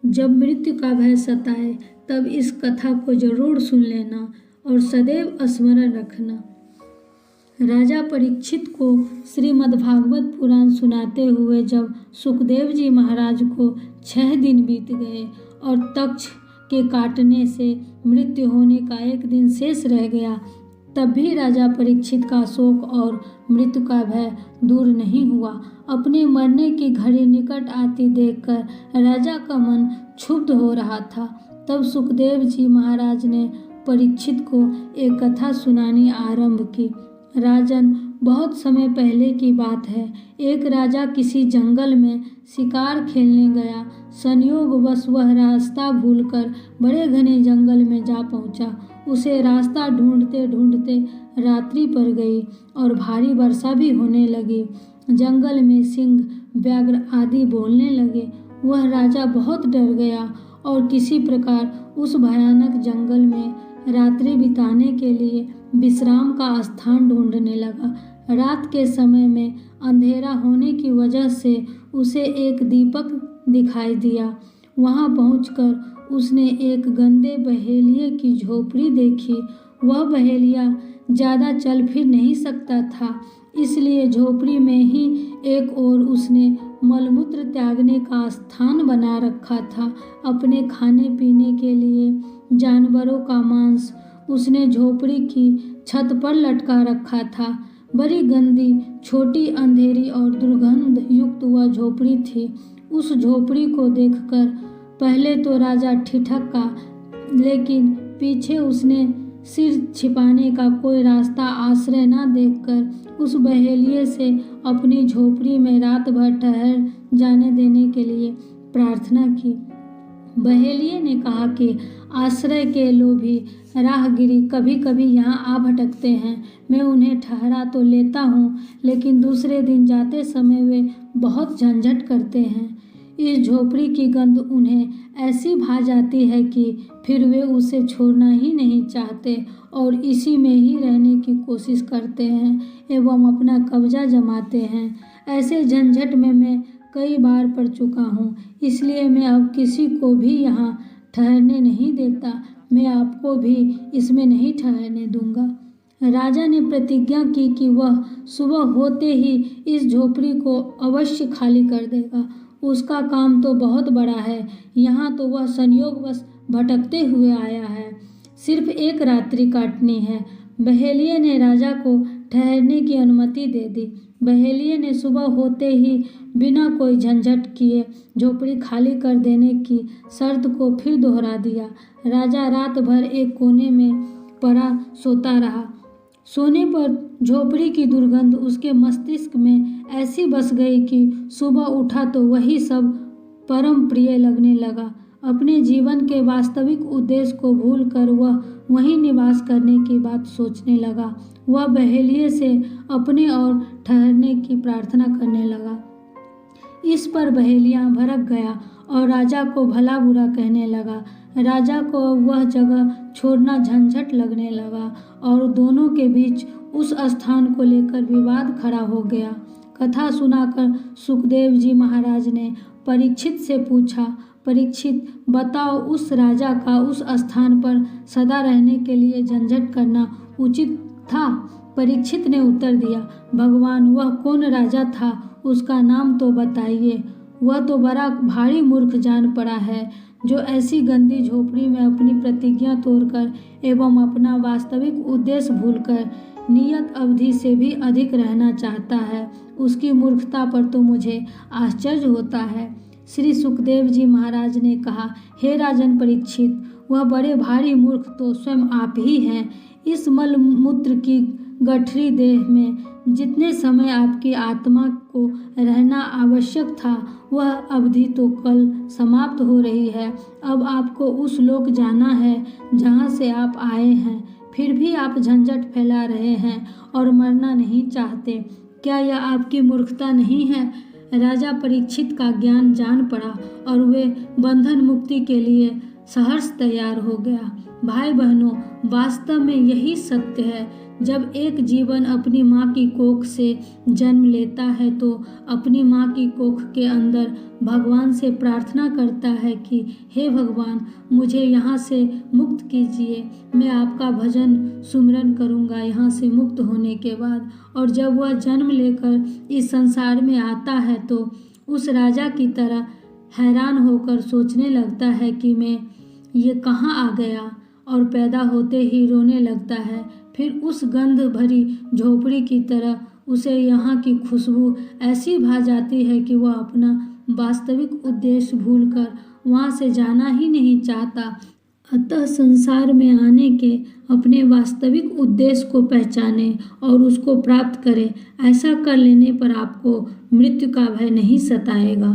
जब मृत्यु का भय सताए तब इस कथा को जरूर सुन लेना और सदैव स्मरण रखना। राजा परीक्षित को श्रीमद्भागवत पुराण सुनाते हुए जब सुखदेव जी महाराज को 6 दिन बीत गए और तक्ष के काटने से मृत्यु होने का 1 दिन शेष रह गया, तब भी राजा परीक्षित का शोक और मृत्यु का भय दूर नहीं हुआ। अपने मरने की घड़ी निकट आती देखकर राजा का मन क्षुब्ध हो रहा था। तब सुखदेव जी महाराज ने परीक्षित को एक कथा सुनानी आरंभ की। राजन, बहुत समय पहले की बात है। एक राजा किसी जंगल में शिकार खेलने गया। संयोगवश वह रास्ता भूलकर बड़े घने जंगल में जा पहुंचा। उसे रास्ता ढूंढते ढूंढते रात्रि पड़ गई और भारी वर्षा भी होने लगी। जंगल में सिंह, व्याघ्र आदि बोलने लगे। वह राजा बहुत डर गया और किसी प्रकार उस भयानक जंगल में रात्रि बिताने के लिए विश्राम का स्थान ढूंढने लगा। रात के समय में अंधेरा होने की वजह से उसे एक दीपक दिखाई दिया। वहां पहुंचकर उसने एक गंदे बहेलिये की झोपड़ी देखी। वह बहेलिया ज़्यादा चल फिर नहीं सकता था, इसलिए झोपड़ी में ही एक ओर उसने मलमूत्र त्यागने का स्थान बना रखा था। अपने खाने पीने के लिए जानवरों का मांस उसने झोपड़ी की छत पर लटका रखा था। बड़ी गंदी, छोटी, अंधेरी और दुर्गंध युक्त वह झोपड़ी थी। उस झोपड़ी को देखकर पहले तो राजा ठिठका, लेकिन पीछे उसने सिर छिपाने का कोई रास्ता आश्रय न देखकर उस बहेलिये से अपनी झोपड़ी में रात भर ठहर जाने देने के लिए प्रार्थना की। बहेलिये ने कहा कि आश्रय के लोभी राहगीरी कभी कभी यहाँ आ भटकते हैं। मैं उन्हें ठहरा तो लेता हूँ, लेकिन दूसरे दिन जाते समय वे बहुत झंझट करते हैं। इस झोपड़ी की गंध उन्हें ऐसी भा जाती है कि फिर वे उसे छोड़ना ही नहीं चाहते और इसी में ही रहने की कोशिश करते हैं एवं अपना कब्जा जमाते हैं। ऐसे झंझट में मैं कई बार पड़ चुका हूँ, इसलिए मैं अब किसी को भी यहाँ ठहरने नहीं देता। मैं आपको भी इसमें नहीं ठहरने दूंगा। राजा ने प्रतिज्ञा की कि वह सुबह होते ही इस झोपड़ी को अवश्य खाली कर देगा। उसका काम तो बहुत बड़ा है। यहाँ तो वह संयोगवश भटकते हुए आया है। सिर्फ 1 रात्रि काटनी है। बहेलिये ने राजा को ठहरने की अनुमति दे दी। बहेलिये ने सुबह होते ही बिना कोई झंझट किए झोपड़ी खाली कर देने की शर्त को फिर दोहरा दिया। राजा रात भर एक कोने में पड़ा सोता रहा। सोने पर झोपड़ी की दुर्गंध उसके मस्तिष्क में ऐसी बस गई कि सुबह उठा तो वही सब परम प्रिय लगने लगा। अपने जीवन के वास्तविक उद्देश्य को भूलकर वह वहीं निवास करने की बात सोचने लगा। वह बहेलिये से अपने और ठहरने की प्रार्थना करने लगा। इस पर बहेलिया भड़क गया और राजा को भला बुरा कहने लगा। राजा को वह जगह छोड़ना झंझट लगने लगा और दोनों के बीच उस स्थान को लेकर विवाद खड़ा हो गया। कथा सुनाकर सुखदेव जी महाराज ने परीक्षित से पूछा, परीक्षित बताओ, उस राजा का उस स्थान पर सदा रहने के लिए झंझट करना उचित था? परीक्षित ने उत्तर दिया, भगवान, वह कौन राजा था? उसका नाम तो बताइए। वह तो बड़ा भारी मूर्ख जान पड़ा है, जो ऐसी गंदी झोपड़ी में अपनी प्रतिज्ञा तोड़कर एवं अपना वास्तविक उद्देश्य भूलकर नियत अवधि से भी अधिक रहना चाहता है। उसकी मूर्खता पर तो मुझे आश्चर्य होता है। श्री सुखदेव जी महाराज ने कहा, हे राजन परीक्षित, वह बड़े भारी मूर्ख तो स्वयं आप ही हैं। इस मलमूत्र की गठरी देह में जितने समय आपकी आत्मा को रहना आवश्यक था, वह अवधि तो कल समाप्त हो रही है। अब आपको उस लोक जाना है जहाँ से आप आए हैं, फिर भी आप झंझट फैला रहे हैं और मरना नहीं चाहते। क्या यह आपकी मूर्खता नहीं है? राजा परीक्षित का ज्ञान जान पड़ा और वे बंधन मुक्ति के लिए सहर्ष तैयार हो गया। भाई बहनों, वास्तव में यही सत्य है। जब एक जीवन अपनी माँ की कोख से जन्म लेता है तो अपनी माँ की कोख के अंदर भगवान से प्रार्थना करता है कि हे भगवान, मुझे यहाँ से मुक्त कीजिए, मैं आपका भजन सुमिरन करूँगा यहाँ से मुक्त होने के बाद। और जब वह जन्म लेकर इस संसार में आता है तो उस राजा की तरह हैरान होकर सोचने लगता है कि मैं ये कहाँ आ गया, और पैदा होते ही रोने लगता है। फिर उस गंध भरी झोपड़ी की तरह उसे यहाँ की खुशबू ऐसी भा जाती है कि वह अपना वास्तविक उद्देश्य भूलकर वहाँ से जाना ही नहीं चाहता। अतः संसार में आने के अपने वास्तविक उद्देश्य को पहचाने और उसको प्राप्त करें। ऐसा कर लेने पर आपको मृत्यु का भय नहीं सताएगा।